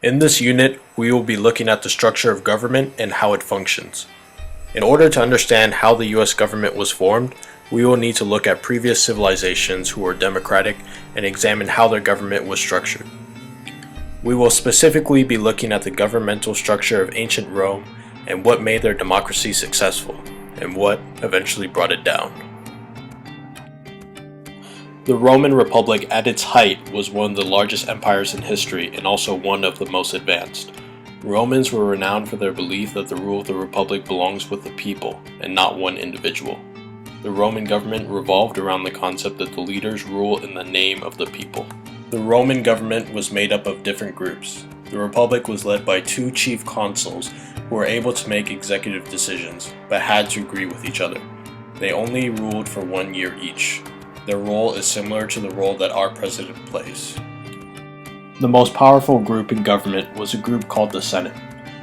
In this unit, we will be looking at the structure of government and how it functions. In order to understand how the US government was formed, we will need to look at previous civilizations who were democratic and examine how their government was structured. We will specifically be looking at the governmental structure of ancient Rome and what made their democracy successful, and what eventually brought it down. The Roman Republic at its height was one of the largest empires in history and also one of the most advanced. Romans were renowned for their belief that the rule of the Republic belongs with the people and not one individual. The Roman government revolved around the concept that the leaders rule in the name of the people. The Roman government was made up of different groups. The Republic was led by two chief consuls who were able to make executive decisions, but had to agree with each other. They only ruled for 1 year each. Their role is similar to the role that our president plays. The most powerful group in government was a group called the Senate.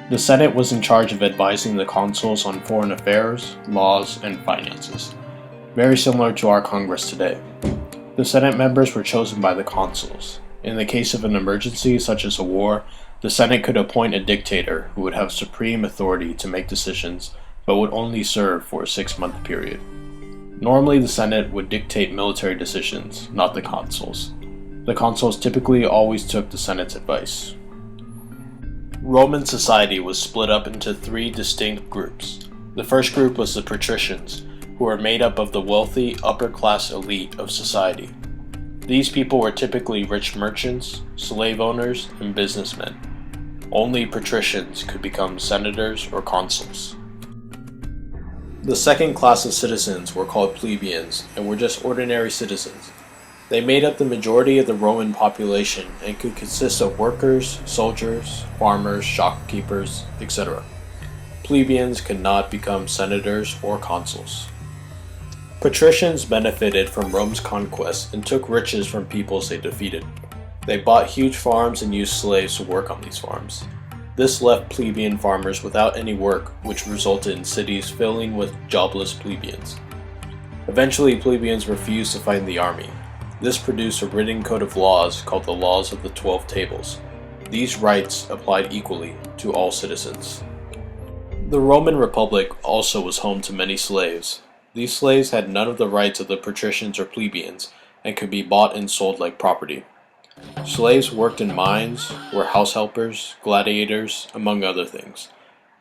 The Senate was in charge of advising the consuls on foreign affairs, laws, and finances. Very similar to our Congress today. The Senate members were chosen by the consuls. In the case of an emergency such as a war, the Senate could appoint a dictator who would have supreme authority to make decisions, but would only serve for a 6-month period. Normally the Senate would dictate military decisions, not the consuls. The consuls typically always took the Senate's advice. Roman society was split up into 3 distinct groups. The first group was the patricians, who were made up of the wealthy, upper-class elite of society. These people were typically rich merchants, slave owners, and businessmen. Only patricians could become senators or consuls. The second class of citizens were called plebeians and were just ordinary citizens. They made up the majority of the Roman population and could consist of workers, soldiers, farmers, shopkeepers, etc. Plebeians could not become senators or consuls. Patricians benefited from Rome's conquest and took riches from peoples they defeated. They bought huge farms and used slaves to work on these farms. This left plebeian farmers without any work, which resulted in cities filling with jobless plebeians. Eventually, plebeians refused to fight in the army. This produced a written code of laws called the Laws of the 12 Tables. These rights applied equally to all citizens. The Roman Republic also was home to many slaves. These slaves had none of the rights of the patricians or plebeians and could be bought and sold like property. Slaves worked in mines, were house helpers, gladiators, among other things.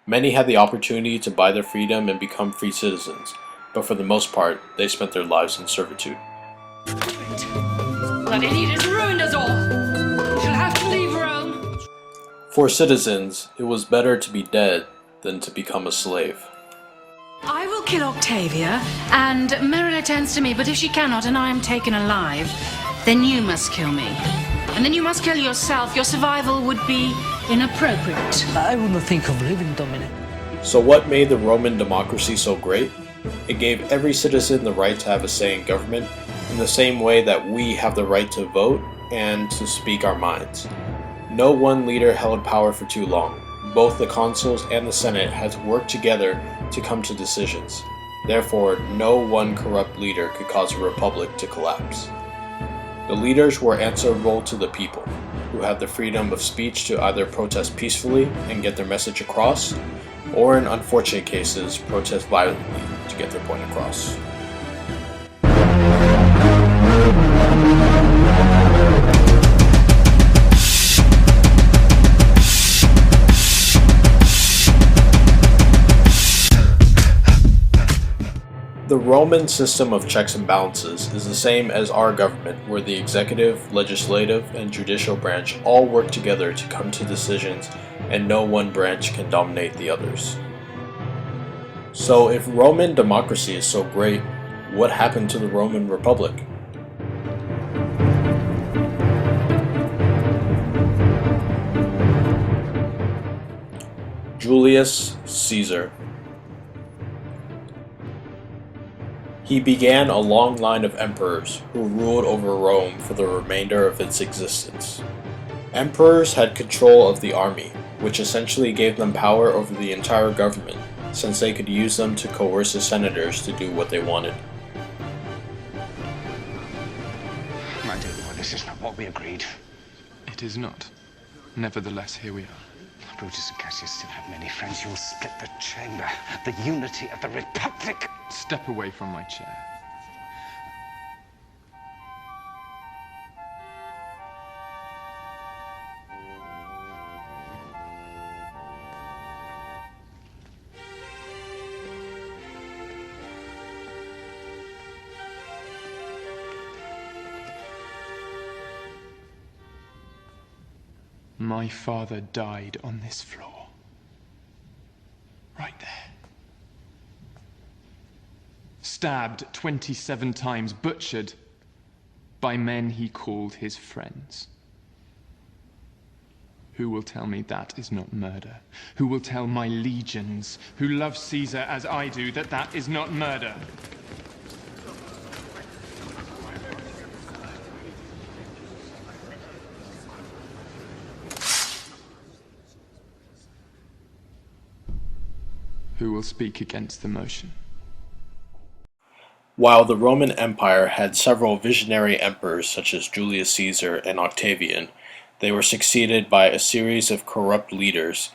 Many had the opportunity to buy their freedom and become free citizens, but for the most part, they spent their lives in servitude. That idiot has ruined us all! We shall have to leave Rome! For citizens, it was better to be dead than to become a slave. I will kill Octavia, and Merida turns to me, but if she cannot and I am taken alive, then you must kill me. And then you must kill yourself. Your survival would be inappropriate. I would not think of living, Dominic. So what made the Roman democracy so great? It gave every citizen the right to have a say in government, in the same way that we have the right to vote and to speak our minds. No one leader held power for too long. Both the consuls and the Senate had to work together to come to decisions. Therefore, no one corrupt leader could cause a republic to collapse. The leaders were answerable to the people, who had the freedom of speech to either protest peacefully and get their message across, or in unfortunate cases, protest violently to get their point across. The Roman system of checks and balances is the same as our government, where the executive, legislative, and judicial branch all work together to come to decisions, and no one branch can dominate the others. So if Roman democracy is so great, what happened to the Roman Republic? Julius Caesar. He began a long line of emperors who ruled over Rome for the remainder of its existence. Emperors had control of the army, which essentially gave them power over the entire government, since they could use them to coerce the senators to do what they wanted. My dear boy, this is not what we agreed. It is not. Nevertheless, here we are. Brutus and Cassius still have many friends. You'll split the chamber, the unity of the Republic. Step away from my chair. My father died on this floor. Right there. Stabbed 27 times, butchered by men he called his friends. Who will tell me that is not murder? Who will tell my legions, who love Caesar as I do, that that is not murder? Who will speak against the motion? While the Roman Empire had several visionary emperors such as Julius Caesar and Octavian, they were succeeded by a series of corrupt leaders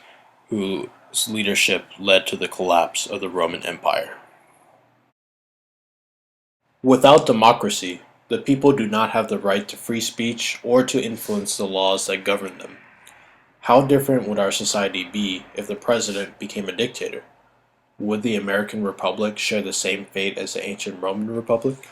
whose leadership led to the collapse of the Roman Empire. Without democracy, the people do not have the right to free speech or to influence the laws that govern them. How different would our society be if the president became a dictator? Would the American Republic share the same fate as the ancient Roman Republic?